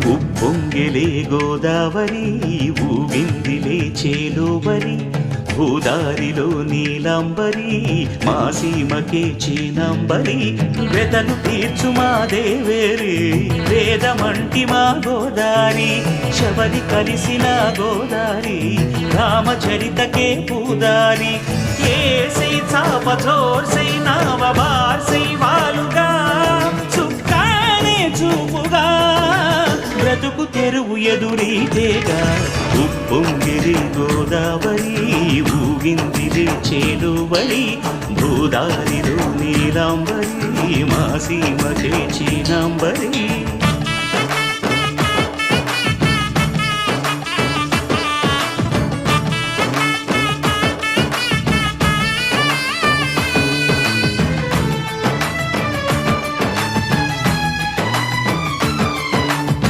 ఉప్పొంగెలే గోదావరి ఊగిందిలే చేలోబరి భూదారిలో నీలాంబరి మా సీమకే చీనాంబరి వెతలు తీర్చు మా దేవేరి వేదమంటి మా గోదారి శబరి కలిసిన గోదారి రామచరితకే పూదారి ఏసై చాప జోర్సై నావ బార్సై వాలుగా చుక్కానే చూపుగా బ్రతుకు తెరువు ఎదురీతేగా ఉప్పొంగిరి గోదావరి ఊగిందిరి చేలువరి భూదారిలో నీలాంబరి మా సీమకే చీనాంబరి